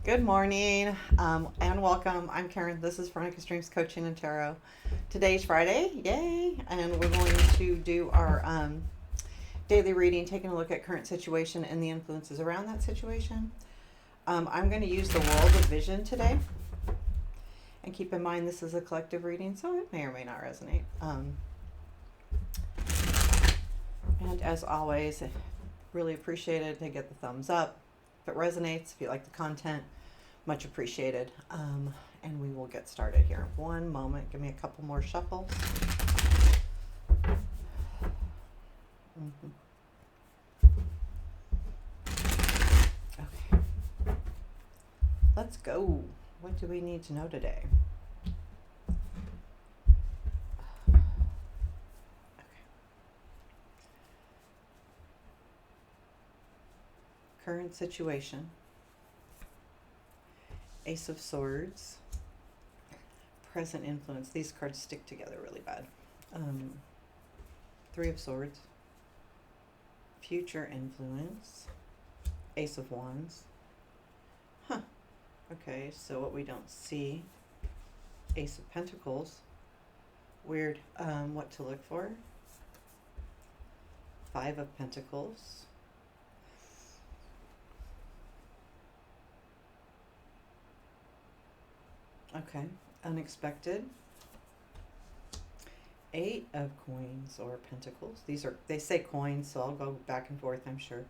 Good morning and welcome. I'm Karen. This is Veronica's Dreams Coaching and Tarot. Today's Friday, yay! And we're going to do our daily reading, taking a look at current situation and the influences around that situation. I'm going to use the World of Vision today. And keep in mind, this is a collective reading, so it may or may not resonate. And as always, really appreciate it to get the thumbs up. If it resonates, if you like the content, much appreciated. And we will get started here. One moment. Give me a couple more shuffles. Okay. Let's go. What do we need to know today? Okay. Current situation. Ace of Swords. Present influence. These cards stick together really bad. Three of Swords. Future influence. Ace of Wands. Okay, so what we don't see. Ace of Pentacles. Weird. What to look for. Five of Pentacles. Okay, unexpected. Eight of Coins or Pentacles. They say coins, so I'll go back and forth, I'm sure.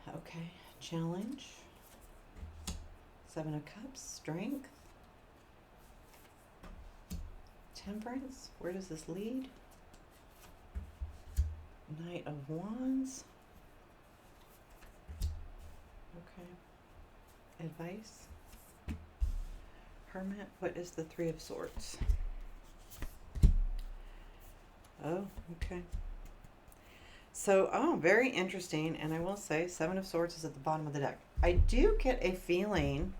Okay, challenge. Seven of Cups, Strength. Temperance, where does this lead? Knight of Wands. Okay, advice. Hermit, what is the Three of Swords? Oh, okay. So, very interesting. And I will say, Seven of Swords is at the bottom of the deck. I do get a feeling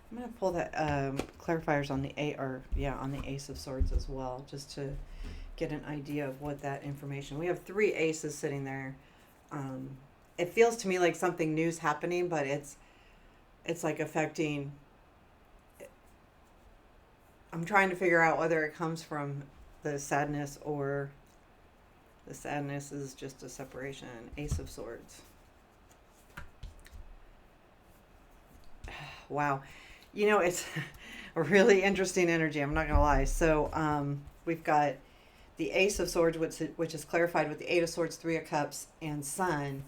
I'm going to pull that clarifiers on the on the Ace of Swords as well, just to get an idea of what that information. We have three aces sitting there. It feels to me like something new's happening, but it's like affecting. I'm trying to figure out whether it comes from the sadness or the sadness is just a separation. Ace of Swords. Wow. It's a really interesting energy. I'm not going to lie. So we've got the Ace of Swords, which is clarified with the Eight of Swords, Three of Cups, and Sun.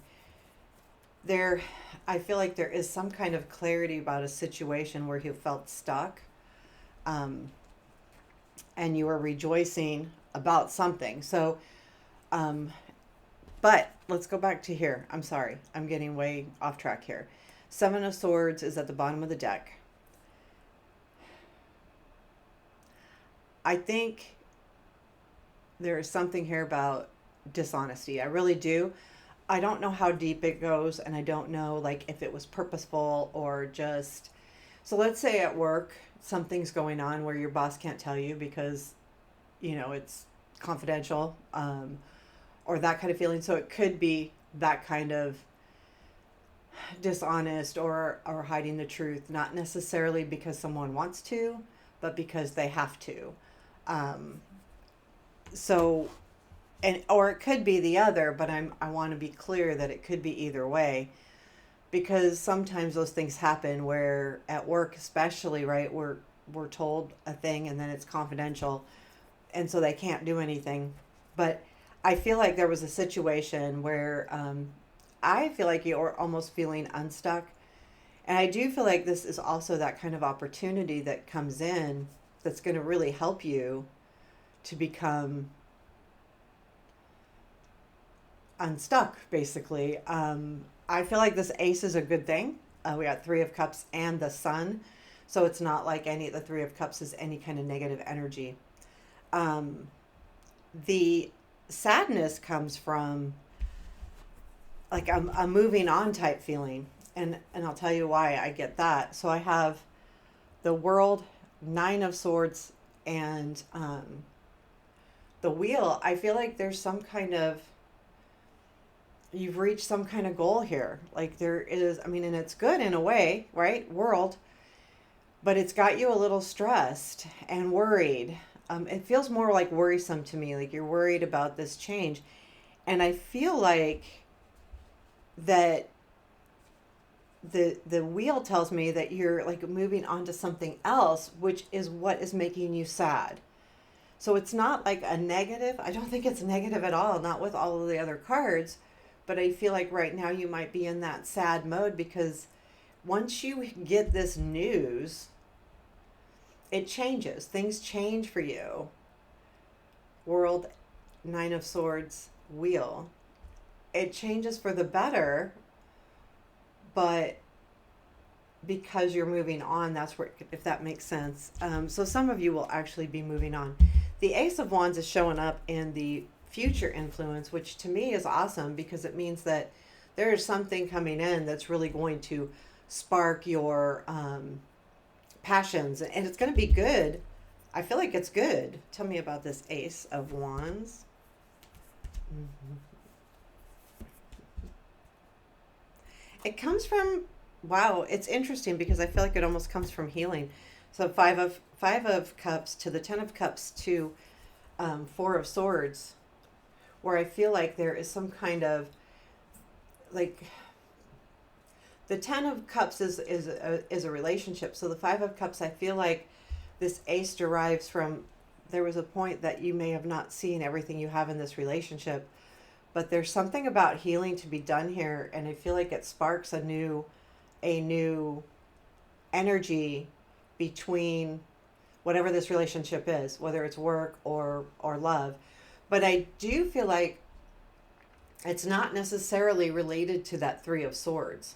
I feel like there is some kind of clarity about a situation where you felt stuck, and you were rejoicing about something. So, but let's go back to here. I'm sorry. I'm getting way off track here. Seven of Swords is at the bottom of the deck. I think there is something here about dishonesty. I really do. I don't know how deep it goes, and I don't know like if it was purposeful or just. So let's say at work something's going on where your boss can't tell you because it's confidential, or that kind of feeling. So it could be that kind of dishonest or hiding the truth, not necessarily because someone wants to, but because they have to. So, or it could be the other, but I want to be clear that it could be either way, because sometimes those things happen where at work, especially, right, we're told a thing and then it's confidential, and so they can't do anything. But I feel like there was a situation where I feel like you're almost feeling unstuck, and I do feel like this is also that kind of opportunity that comes in that's going to really help you to become unstuck, basically. I feel like this ace is a good thing. We got Three of Cups and the Sun. So it's not like the Three of Cups is any kind of negative energy. The sadness comes from like a moving on type feeling. And I'll tell you why I get that. So I have the World, Nine of Swords, and the Wheel, I feel like there's some kind of, you've reached some kind of goal here. Like there is, I mean, and it's good in a way, right? World, but it's got you a little stressed and worried. It feels more like worrisome to me, like you're worried about this change. And I feel like that the wheel tells me that you're like moving on to something else, which is what is making you sad. So it's not like a negative. I don't think it's negative at all, not with all of the other cards. But I feel like right now you might be in that sad mode because once you get this news, it changes. Things change for you. World, Nine of Swords, Wheel. It changes for the better, but because you're moving on, that's where, if that makes sense. So some of you will actually be moving on. The Ace of Wands is showing up in the future influence, which to me is awesome because it means that there is something coming in that's really going to spark your passions, and it's going to be good. I feel like it's good. Tell me about this Ace of Wands. Mm-hmm. It comes from, wow, it's interesting because I feel like it almost comes from healing. So five of cups to the 10 of cups to 4 of swords, where I feel like there is some kind of like the 10 of cups is a relationship. So the 5 of cups, I feel like this ace derives from, there was a point that you may have not seen everything you have in this relationship, but there's something about healing to be done here, and I feel like it sparks a new energy between whatever this relationship is, whether it's work or love. But I do feel like it's not necessarily related to that 3 of swords.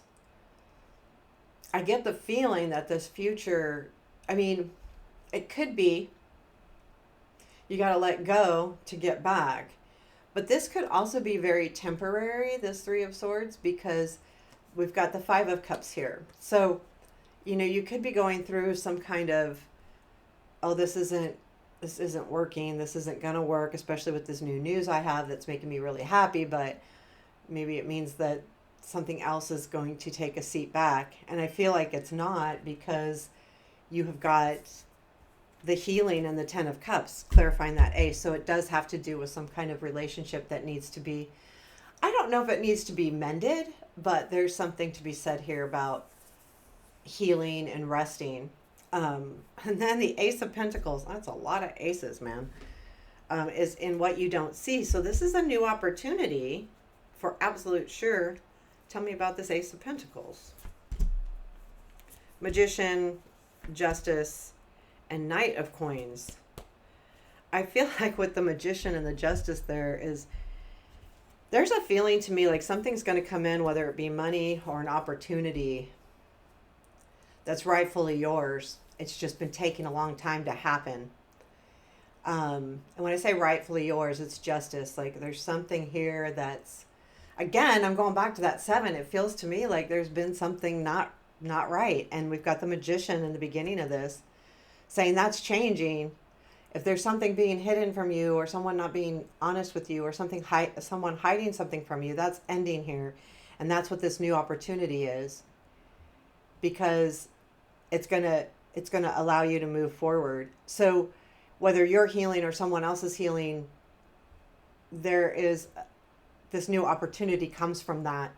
I get the feeling that this future, I mean, it could be you got to let go to get back. But this could also be very temporary, this 3 of swords, because we've got the 5 of cups here. So, you know, you could be going through some kind of, oh, this isn't working, this isn't going to work, especially with this new news I have that's making me really happy, but maybe it means that something else is going to take a seat back. And I feel like it's not, because you have got the healing and the 10 of cups clarifying that ace. So it does have to do with some kind of relationship that needs to be, I don't know if it needs to be mended, but there's something to be said here about healing and resting. And then the Ace of Pentacles, that's a lot of aces, man, is in what you don't see. So this is a new opportunity for absolute sure. Tell me about this Ace of Pentacles. Magician, Justice, and Knight of Coins. I feel like with the Magician and the Justice there's a feeling to me like something's going to come in, whether it be money or an opportunity that's rightfully yours. It's just been taking a long time to happen. And when I say rightfully yours, it's justice. Like there's something here that's, again, I'm going back to that 7. It feels to me like there's been something not right. And we've got the Magician in the beginning of this saying that's changing. If there's something being hidden from you, or someone not being honest with you, or someone hiding something from you, that's ending here. And that's what this new opportunity is, because it's going to allow you to move forward. So whether you're healing or someone else is healing, there is this new opportunity comes from that.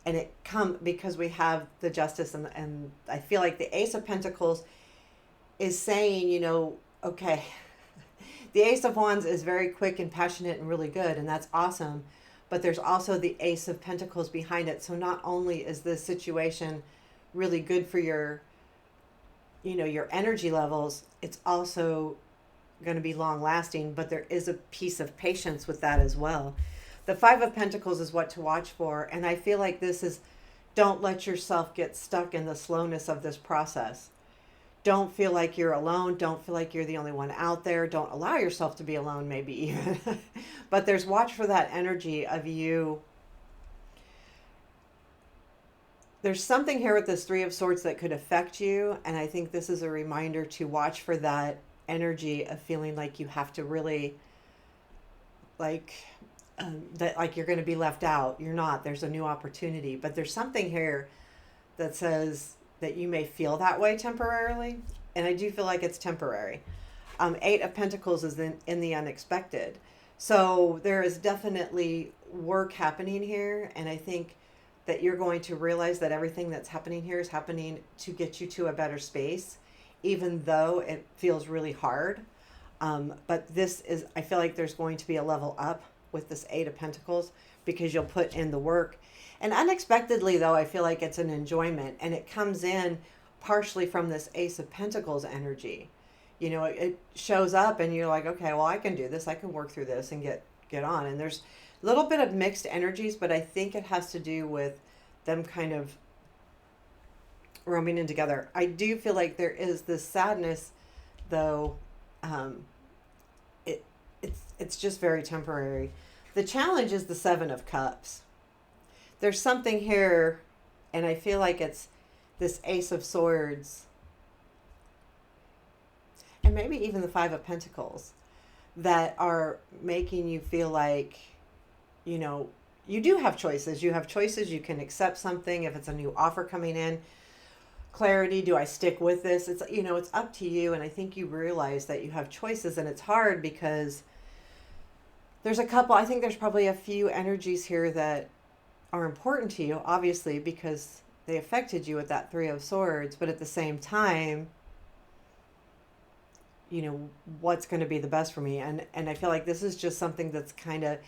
And it come because we have the Justice, and I feel like the Ace of Pentacles is saying, you know, okay, the Ace of Wands is very quick and passionate and really good, and that's awesome. But there's also the Ace of Pentacles behind it. So not only is this situation really good for your, you know, your energy levels, it's also going to be long lasting, but there is a piece of patience with that as well. The 5 of Pentacles is what to watch for. And I feel like this is, don't let yourself get stuck in the slowness of this process. Don't feel like you're alone. Don't feel like you're the only one out there. Don't allow yourself to be alone, maybe even. But there's watch for that energy of you there's something here with this Three of Swords that could affect you. And I think this is a reminder to watch for that energy of feeling like you have to really, like, that like you're going to be left out. You're not. There's a new opportunity. But there's something here that says that you may feel that way temporarily. And I do feel like it's temporary. Eight of Pentacles is in the unexpected. So there is definitely work happening here. And I think that you're going to realize that everything that's happening here is happening to get you to a better space, even though it feels really hard. But this is, I feel like there's going to be a level up with this Eight of Pentacles because you'll put in the work. And unexpectedly, though, I feel like it's an enjoyment, and it comes in partially from this Ace of Pentacles energy. You know, it shows up and you're like, okay, well, I can do this. I can work through this and get on. And there's a little bit of mixed energies, but I think it has to do with them kind of roaming in together. I do feel like there is this sadness, though. It's just very temporary. The challenge is the Seven of Cups. There's something here, and I feel like it's this Ace of Swords, and maybe even the Five of Pentacles, that are making you feel like, you know, you do have choices. You have choices. You can accept something if it's a new offer coming in. Clarity, do I stick with this? It's, you know, it's up to you. And I think you realize that you have choices, and it's hard because there's a couple, I think there's probably a few energies here that are important to you, obviously, because they affected you with that Three of Swords. But at the same time, you know, what's going to be the best for me? And I feel like this is just something that's kind of,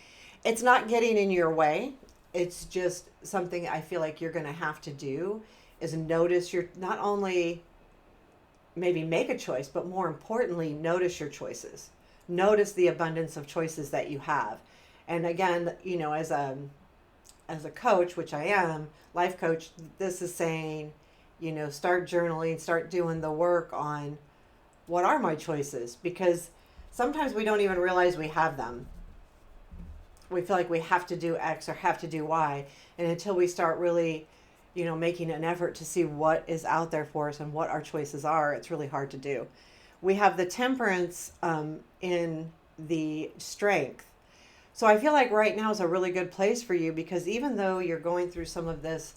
it's not getting in your way. It's just something I feel like you're going to have to do, is notice your, not only maybe make a choice, but more importantly, notice your choices. Notice the abundance of choices that you have. And again, you know, as a coach, which I am, life coach, this is saying, you know, start journaling, start doing the work on what are my choices, because sometimes we don't even realize we have them. We feel like we have to do X or have to do Y. And until we start really, you know, making an effort to see what is out there for us and what our choices are, it's really hard to do. We have the Temperance in the Strength. So I feel like right now is a really good place for you, because even though you're going through some of this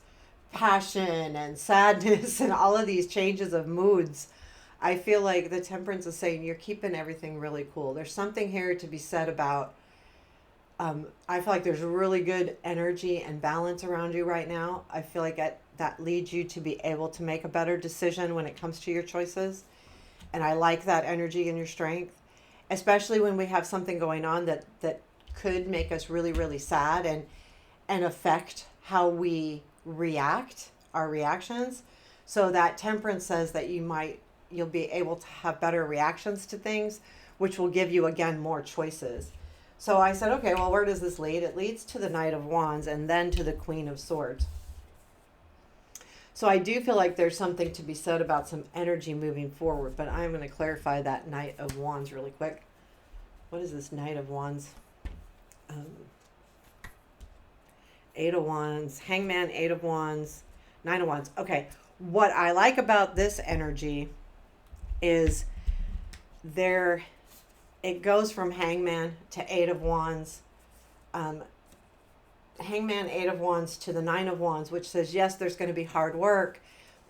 passion and sadness and all of these changes of moods, I feel like the Temperance is saying you're keeping everything really cool. There's something here to be said about, I feel like there's really good energy and balance around you right now. I feel like that leads you to be able to make a better decision when it comes to your choices. And I like that energy and your strength, especially when we have something going on that could make us really, really sad and affect how we react, our reactions. So that Temperance says that you'll be able to have better reactions to things, which will give you, again, more choices. So I said, okay, well, where does this lead? It leads to the Knight of Wands and then to the Queen of Swords. So I do feel like there's something to be said about some energy moving forward, but I'm going to clarify that Knight of Wands really quick. What is this Knight of Wands? Eight of Wands, Hangman, Eight of Wands, Nine of Wands. Okay, what I like about this energy is it goes from Hangman to Eight of Wands. Hangman, Eight of Wands to the Nine of Wands, which says, yes, there's going to be hard work,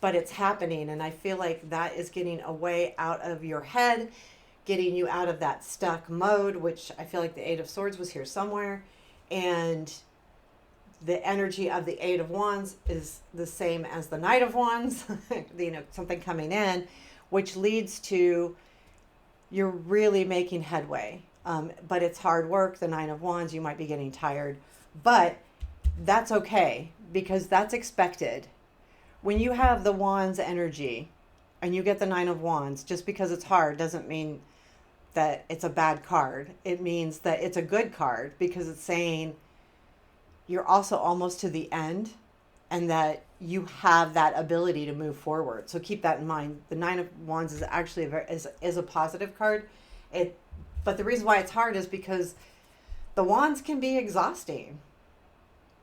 but it's happening. And I feel like that is getting a way out of your head, getting you out of that stuck mode, which I feel like the Eight of Swords was here somewhere. And the energy of the Eight of Wands is the same as the Knight of Wands, you know, something coming in, which leads to you're really making headway. But it's hard work. The Nine of Wands, you might be getting tired. But that's okay, because that's expected. When you have the Wands energy and you get the Nine of Wands, just because it's hard doesn't mean that it's a bad card. It means that it's a good card, because it's saying you're also almost to the end and that you have that ability to move forward. So keep that in mind. The Nine of Wands is actually is a positive card. But the reason why it's hard is because the wands can be exhausting.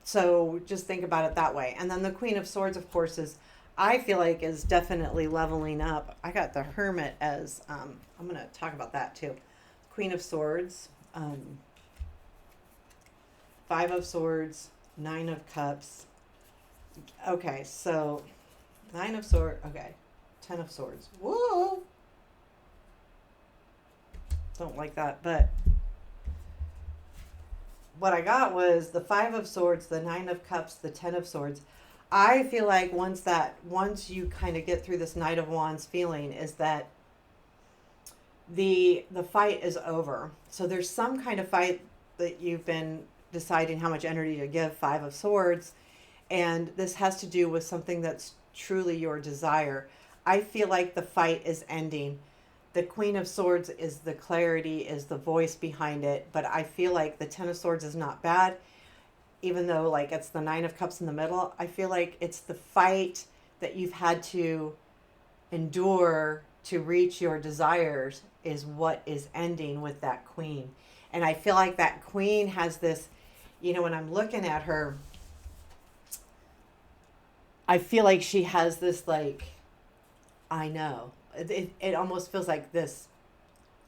So just think about it that way. And then the Queen of Swords, of course, is, I feel like, is definitely leveling up. I got the Hermit as, I'm going to talk about that too. Queen of Swords, Five of Swords, Nine of Cups. Okay, so Nine of Swords, okay, Ten of Swords. Whoa! Don't like that, but what I got was the Five of Swords, the Nine of Cups, the Ten of Swords. I feel like once you kind of get through this Knight of Wands feeling, is that the fight is over. So there's some kind of fight that you've been deciding how much energy to give, Five of Swords, and this has to do with something that's truly your desire. I feel like the fight is ending. The Queen of Swords is the clarity, is the voice behind it, but I feel like the Ten of Swords is not bad, even though like it's the Nine of Cups in the middle. I feel like it's the fight that you've had to endure to reach your desires is what is ending with that Queen. And I feel like that Queen has this, when I'm looking at her, I feel like she has this, like, I know. It almost feels like this,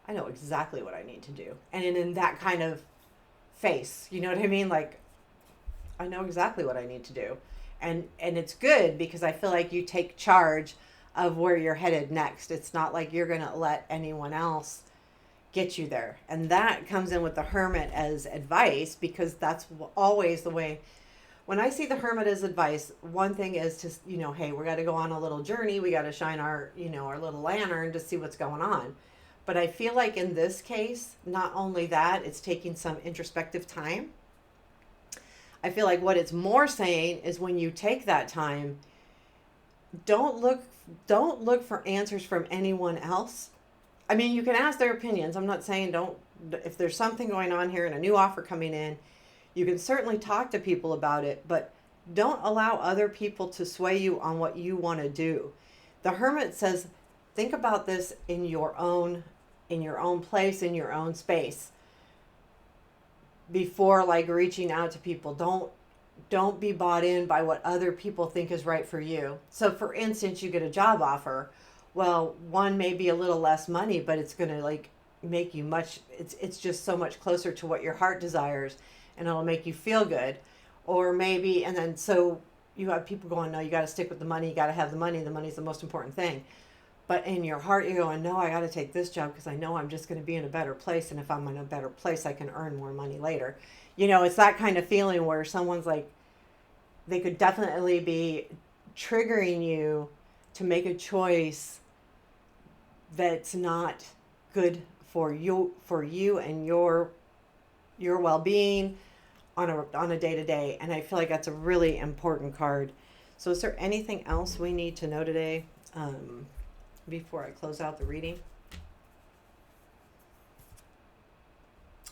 I know exactly what I need to do. And in that kind of face, you know what I mean? Like, I know exactly what I need to do. And it's good because I feel like you take charge of where you're headed next. It's not like you're going to let anyone else get you there. And that comes in with the Hermit as advice, because that's always the way. When I see the Hermit as advice, one thing is to, hey, we got to go on a little journey. We got to shine our little lantern to see what's going on. But I feel like in this case, not only that, it's taking some introspective time. I feel like what it's more saying is when you take that time, don't look for answers from anyone else. I mean, you can ask their opinions. I'm not saying don't, if there's something going on here and a new offer coming in, you can certainly talk to people about it, but don't allow other people to sway you on what you want to do. The Hermit says, think about this in your own place, in your own space, before like reaching out to people. Don't be bought in by what other people think is right for you. So for instance, you get a job offer. Well, one may be a little less money, but it's going to like make you it's just so much closer to what your heart desires, and it'll make you feel good. Or maybe, and then so you have people going, no, you got to stick with the money. You got to have the money. The money's the most important thing. But in your heart, you're going, no, I got to take this job because I know I'm just going to be in a better place. And if I'm in a better place, I can earn more money later. It's that kind of feeling where someone's like, they could definitely be triggering you to make a choice that's not good for you and your well-being on a day-to-day. And I feel like that's a really important card. So is there anything else we need to know today before I close out the reading?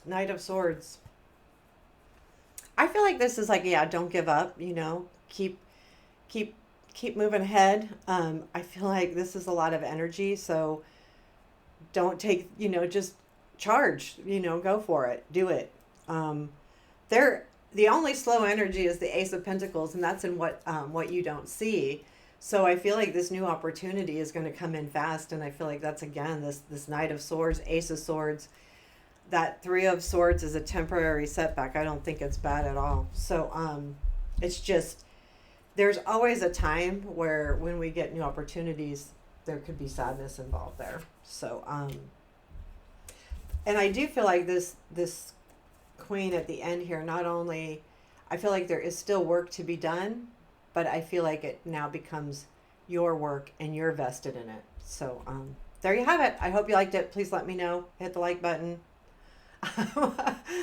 Knight of Swords. I feel like this is like, yeah, don't give up, keep moving ahead. I feel like this is a lot of energy, so don't take, just charge, go for it, do it. The only slow energy is the Ace of Pentacles, and that's in what you don't see. So I feel like this new opportunity is going to come in fast, and I feel like that's, again, this Knight of Swords, Ace of Swords. That Three of Swords is a temporary setback. I don't think it's bad at all. So it's just, there's always a time where when we get new opportunities, there could be sadness involved there. So and I do feel like this Queen at the end here, not only, I feel like there is still work to be done, but I feel like it now becomes your work and you're vested in it. So there you have it. I hope you liked it. Please let me know. Hit the like button.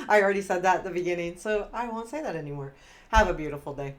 I already said that at the beginning, so I won't say that anymore. Have a beautiful day.